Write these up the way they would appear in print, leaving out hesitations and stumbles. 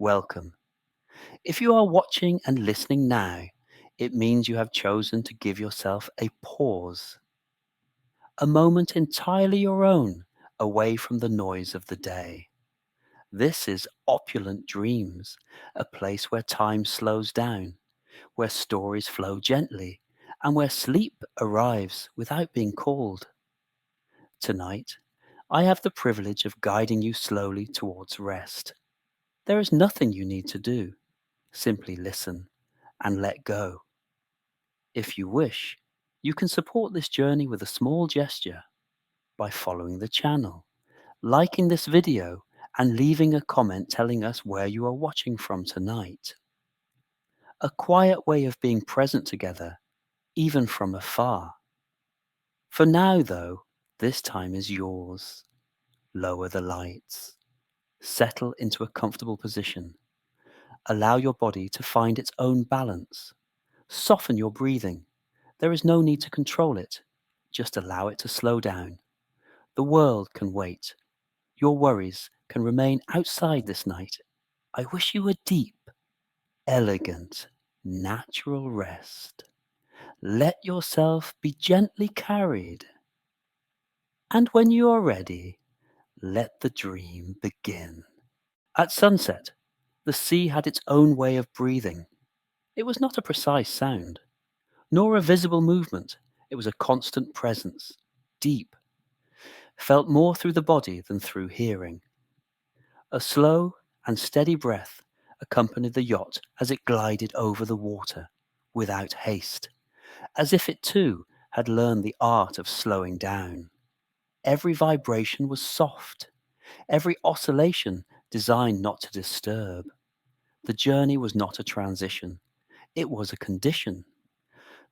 welcome. If you are watching and listening now, it means you have chosen to give yourself a pause, a moment entirely your own, away from the noise of the day. This is Opulent Dreams, a place where time slows down, where stories flow gently, and where sleep arrives without being called. Tonight, I have the privilege of guiding you slowly towards rest. There is nothing you need to do. Simply listen and let go. If you wish, you can support this journey with a small gesture by following the channel, liking this video, and leaving a comment telling us where you are watching from tonight. A quiet way of being present together, even from afar. For now, though, this time is yours. Lower the lights. Settle into a comfortable position. Allow your body to find its own balance. Soften your breathing. There is no need to control it. Just allow it to slow down. The world can wait. Your worries can remain outside this night. I wish you a deep, elegant, natural rest. Let yourself be gently carried. And when you are ready, let the dream begin. At sunset, the sea had its own way of breathing. It was not a precise sound, nor a visible movement. It was a constant presence, deep, felt more through the body than through hearing. A slow and steady breath accompanied the yacht as it glided over the water, without haste, as if it too had learned the art of slowing down. Every vibration was soft, every oscillation designed not to disturb. The journey was not a transition, it was a condition.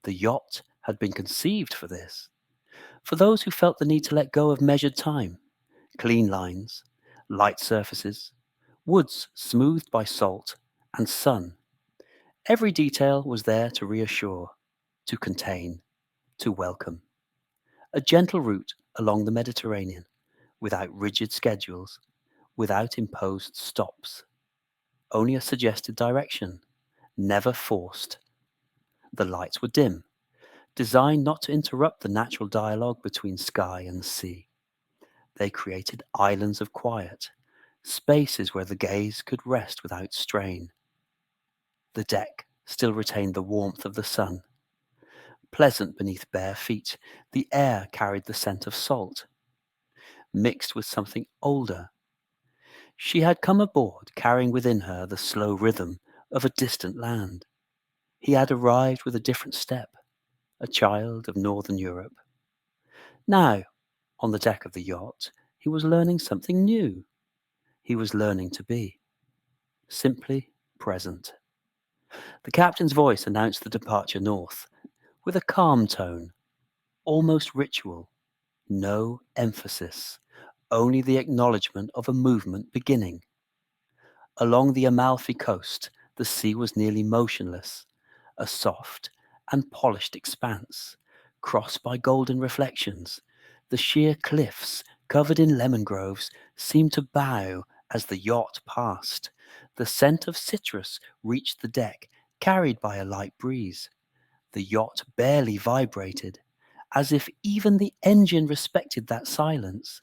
The yacht had been conceived for this, for those who felt the need to let go of measured time, clean lines, light surfaces, woods smoothed by salt and sun. Every detail was there to reassure, to contain, to welcome. A gentle route along the Mediterranean, without rigid schedules, without imposed stops. Only a suggested direction, never forced. The lights were dim, designed not to interrupt the natural dialogue between sky and sea. They created islands of quiet, spaces where the gaze could rest without strain. The deck still retained the warmth of the sun. Pleasant beneath bare feet, the air carried the scent of salt, mixed with something older. She had come aboard carrying within her the slow rhythm of a distant land. He had arrived with a different step, a child of northern Europe. Now, on the deck of the yacht, he was learning something new. He was learning to be simply present. The captain's voice announced the departure north, with a calm tone, almost ritual. No emphasis, only the acknowledgement of a movement beginning. Along the Amalfi coast, the sea was nearly motionless, a soft and polished expanse, crossed by golden reflections. The sheer cliffs, covered in lemon groves, seemed to bow as the yacht passed. The scent of citrus reached the deck, carried by a light breeze. The yacht barely vibrated, as if even the engine respected that silence.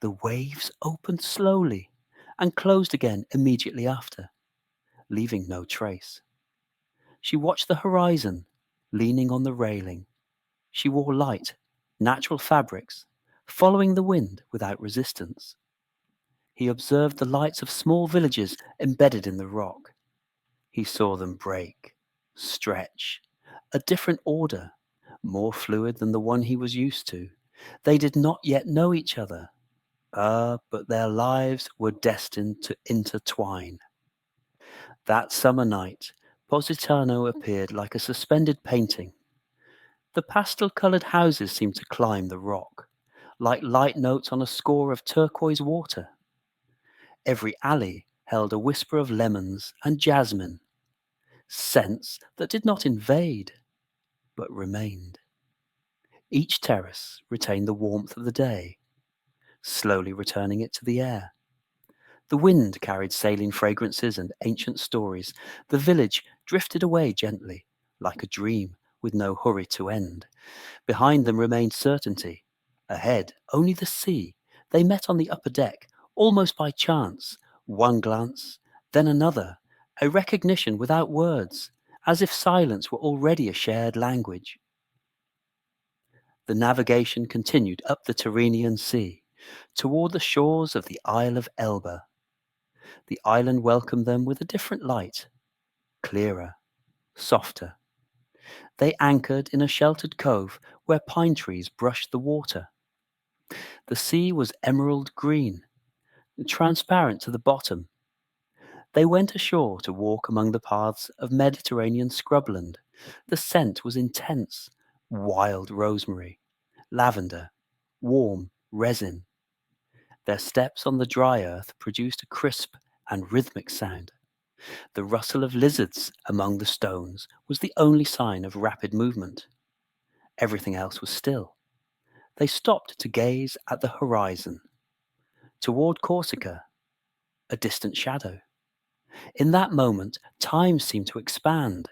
The waves opened slowly and closed again immediately after, leaving no trace. She watched the horizon, leaning on the railing. She wore light, natural fabrics, following the wind without resistance. He observed the lights of small villages embedded in the rock. He saw them break, stretch, a different order, more fluid than the one he was used to. They did not yet know each other. But their lives were destined to intertwine. That summer night, Positano appeared like a suspended painting. The pastel-coloured houses seemed to climb the rock, like light notes on a score of turquoise water. Every alley held a whisper of lemons and jasmine, scents that did not invade, but remained. Each terrace retained the warmth of the day, slowly returning it to the air. The wind carried sailing fragrances and ancient stories. The village drifted away gently, like a dream with no hurry to end. Behind them remained certainty. Ahead, only the sea. They met on the upper deck, almost by chance. One glance, then another. A recognition without words, as if silence were already a shared language. The navigation continued up the Tyrrhenian Sea, toward the shores of the Isle of Elba. The island welcomed them with a different light, clearer, softer. They anchored in a sheltered cove where pine trees brushed the water. The sea was emerald green, transparent to the bottom. They went ashore to walk among the paths of Mediterranean scrubland. The scent was intense, wild rosemary, lavender, warm resin. Their steps on the dry earth produced a crisp and rhythmic sound. The rustle of lizards among the stones was the only sign of rapid movement. Everything else was still. They stopped to gaze at the horizon. Toward Corsica, a distant shadow. In that moment, time seemed to expand.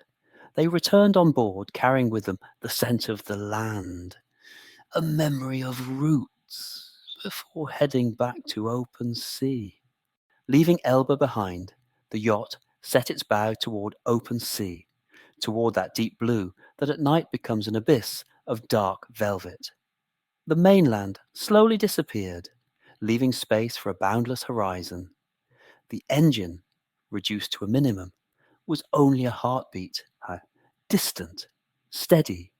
They returned on board, carrying with them the scent of the land, a memory of roots, before heading back to open sea. Leaving Elba behind, the yacht set its bow toward open sea, toward that deep blue that at night becomes an abyss of dark velvet. The mainland slowly disappeared, leaving space for a boundless horizon. The engine, reduced to a minimum, was only a heartbeat, distant, steady,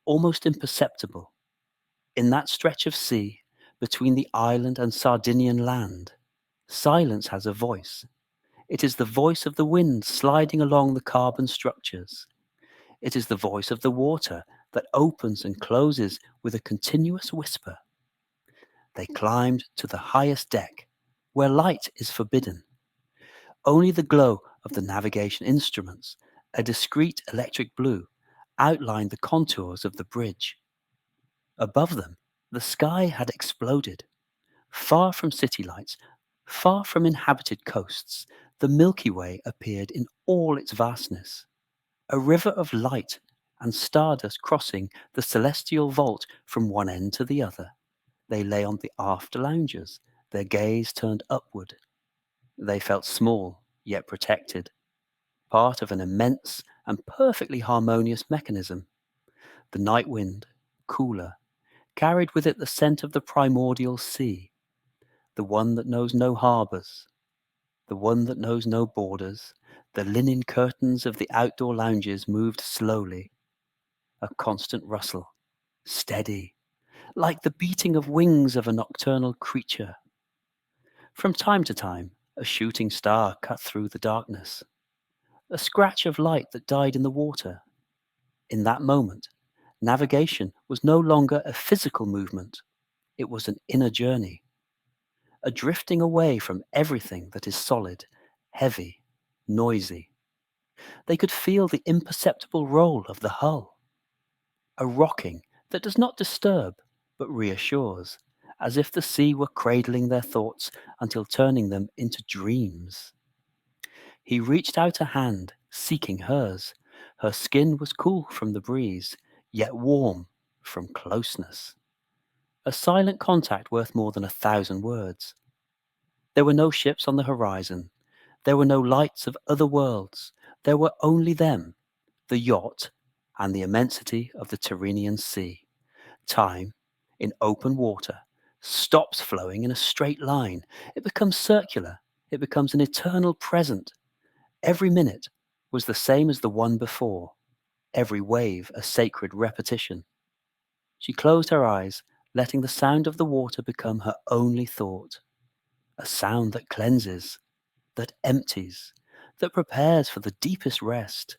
almost imperceptible. In that stretch of sea, between the island and Sardinian land, silence has a voice. It is the voice of the wind sliding along the carbon structures. It is the voice of the water that opens and closes with a continuous whisper. They climbed to the highest deck, where light is forbidden. Only the glow of the navigation instruments, a discrete electric blue, outlined the contours of the bridge. Above them, the sky had exploded. Far from city lights, far from inhabited coasts, the Milky Way appeared in all its vastness. A river of light and stardust crossing the celestial vault from one end to the other. They lay on the aft lounges, their gaze turned upward. They felt small, yet protected, part of an immense and perfectly harmonious mechanism. The night wind, cooler, carried with it the scent of the primordial sea, the one that knows no harbours, the one that knows no borders. The linen curtains of the outdoor lounges moved slowly, a constant rustle, steady, like the beating of wings of a nocturnal creature. From time to time, a shooting star cut through the darkness, a scratch of light that died in the water. In that moment, navigation was no longer a physical movement, it was an inner journey, a drifting away from everything that is solid, heavy, noisy. They could feel the imperceptible roll of the hull, a rocking that does not disturb but reassures, as if the sea were cradling their thoughts until turning them into dreams. He reached out a hand, seeking hers. Her skin was cool from the breeze, yet warm from closeness. A silent contact worth more than 1,000 words. There were no ships on the horizon. There were no lights of other worlds. There were only them, the yacht, and the immensity of the Tyrrhenian Sea. Time, in open water, stops flowing in a straight line. It becomes circular. It becomes an eternal present. Every minute was the same as the one before. Every wave a sacred repetition. She closed her eyes, letting the sound of the water become her only thought. A sound that cleanses, that empties, that prepares for the deepest rest.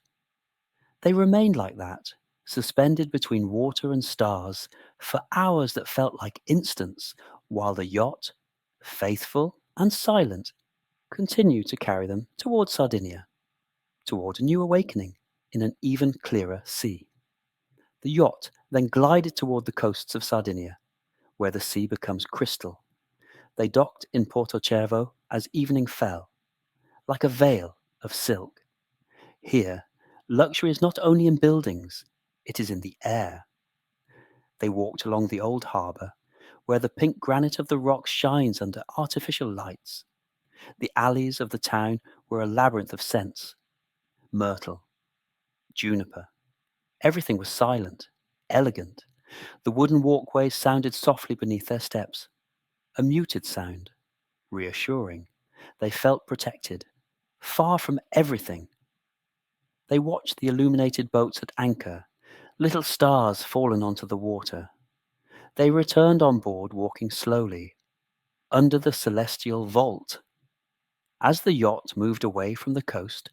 They remained like that, suspended between water and stars, for hours that felt like instants, while the yacht, faithful and silent, continued to carry them toward Sardinia, toward a new awakening in an even clearer sea. The yacht then glided toward the coasts of Sardinia, where the sea becomes crystal. They docked in Porto Cervo as evening fell, like a veil of silk. Here, luxury is not only in buildings, it is in the air. They walked along the old harbour, where the pink granite of the rocks shines under artificial lights. The alleys of the town were a labyrinth of scents: myrtle, juniper. Everything was silent, elegant. The wooden walkways sounded softly beneath their steps, a muted sound, reassuring. They felt protected, far from everything. They watched the illuminated boats at anchor, little stars fallen onto the water. They returned on board walking slowly, under the celestial vault. As the yacht moved away from the coast,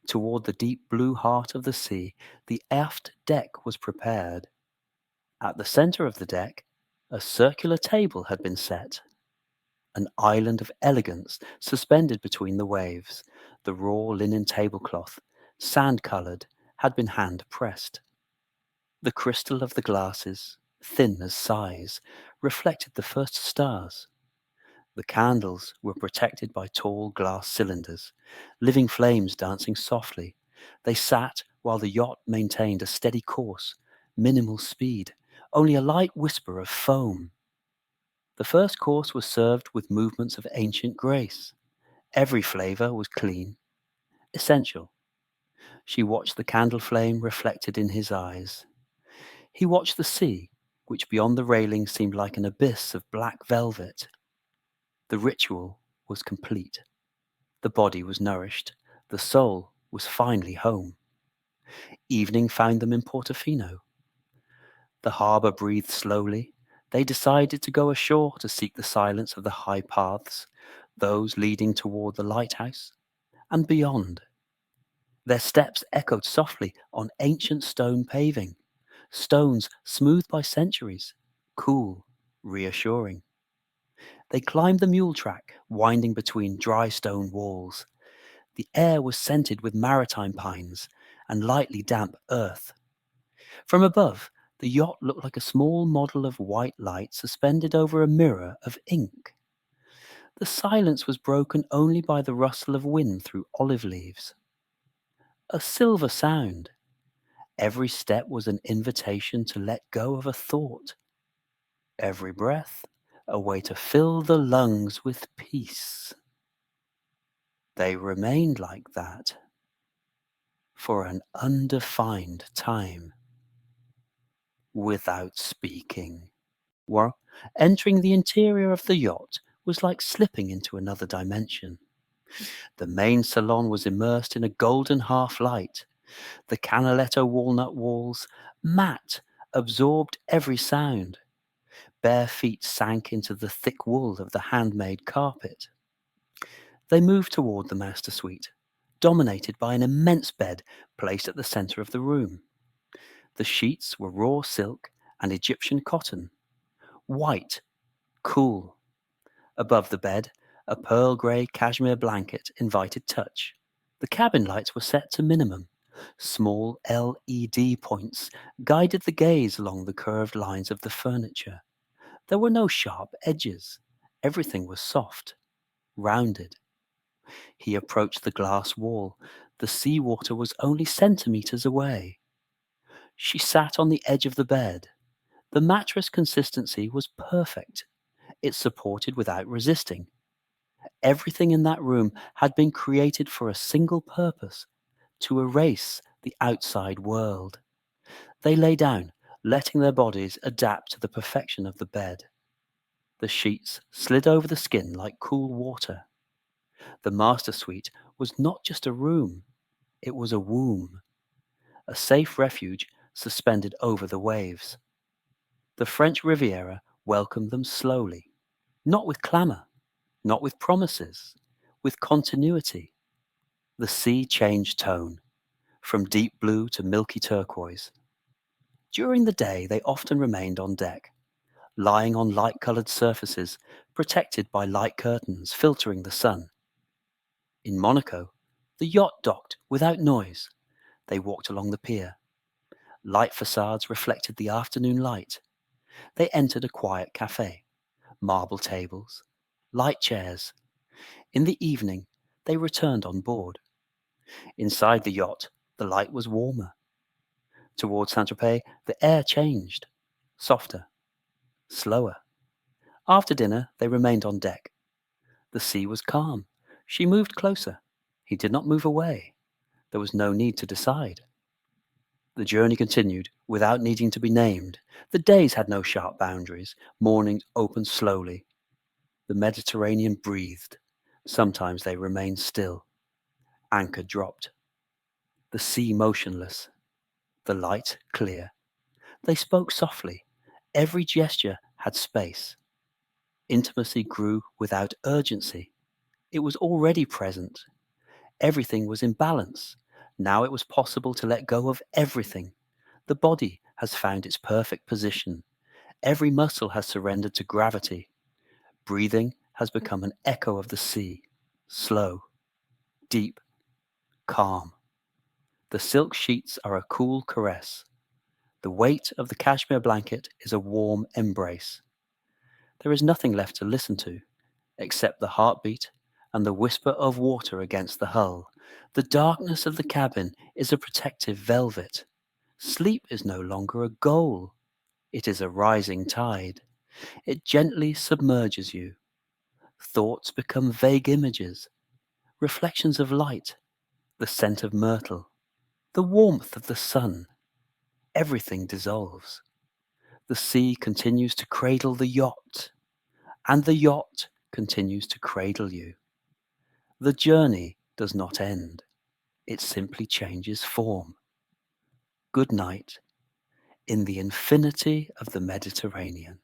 toward the deep blue heart of the sea, the aft deck was prepared. At the center of the deck, a circular table had been set. An island of elegance suspended between the waves. The raw linen tablecloth, sand-colored, had been hand-pressed. The crystal of the glasses, thin as sighs, reflected the first stars. The candles were protected by tall glass cylinders, living flames dancing softly. They sat while the yacht maintained a steady course, minimal speed, only a light whisper of foam. The first course was served with movements of ancient grace. Every flavor was clean, essential. She watched the candle flame reflected in his eyes. He watched the sea, which beyond the railing seemed like an abyss of black velvet. The ritual was complete. The body was nourished. The soul was finally home. Evening found them in Portofino. The harbour breathed slowly. They decided to go ashore to seek the silence of the high paths, those leading toward the lighthouse, and beyond. Their steps echoed softly on ancient stone paving, stones smoothed by centuries, cool, reassuring. They climbed the mule track, winding between dry stone walls. The air was scented with maritime pines and lightly damp earth. From above, the yacht looked like a small model of white light suspended over a mirror of ink. The silence was broken only by the rustle of wind through olive leaves. A silver sound. Every step was an invitation to let go of a thought. Every breath, a way to fill the lungs with peace. They remained like that for an undefined time, without speaking. Well, entering the interior of the yacht was like slipping into another dimension. The main salon was immersed in a golden half-light. The Canaletto walnut walls, matte, absorbed every sound. Bare feet sank into the thick wool of the handmade carpet. They moved toward the master suite, dominated by an immense bed placed at the center of the room. The sheets were raw silk and Egyptian cotton, white, cool. Above the bed, a pearl grey cashmere blanket invited touch. The cabin lights were set to minimum. Small LED points guided the gaze along the curved lines of the furniture. There were no sharp edges. Everything was soft, rounded. He approached the glass wall. The seawater was only centimeters away. She sat on the edge of the bed. The mattress consistency was perfect. It supported without resisting. Everything in that room had been created for a single purpose: to erase the outside world. They lay down, letting their bodies adapt to the perfection of the bed. The sheets slid over the skin like cool water. The master suite was not just a room, it was a womb, a safe refuge suspended over the waves. The French Riviera welcomed them slowly, not with clamor, not with promises, with continuity. The sea changed tone, from deep blue to milky turquoise. During the day, they often remained on deck, lying on light-colored surfaces, protected by light curtains filtering the sun. In Monaco, the yacht docked without noise. They walked along the pier. Light facades reflected the afternoon light. They entered a quiet cafe. Marble tables, light chairs. In the evening, they returned on board. Inside the yacht, the light was warmer. Towards Saint-Tropez, the air changed, softer, slower. After dinner, they remained on deck. The sea was calm. She moved closer. He did not move away. There was no need to decide. The journey continued without needing to be named. The days had no sharp boundaries. Mornings opened slowly. The Mediterranean breathed. Sometimes they remained still. Anchor dropped. The sea motionless. The light clear. They spoke softly. Every gesture had space. Intimacy grew without urgency. It was already present. Everything was in balance. Now it was possible to let go of everything. The body has found its perfect position. Every muscle has surrendered to gravity. Breathing has become an echo of the sea. Slow, deep, calm. The silk sheets are a cool caress. The weight of the cashmere blanket is a warm embrace. There is nothing left to listen to, except the heartbeat and the whisper of water against the hull. The darkness of the cabin is a protective velvet. Sleep is no longer a goal. It is a rising tide. It gently submerges you. Thoughts become vague images, reflections of light, the scent of myrtle, the warmth of the sun. Everything dissolves. The sea continues to cradle the yacht, and the yacht continues to cradle you. The journey does not end. It simply changes form. Good night in the infinity of the Mediterranean.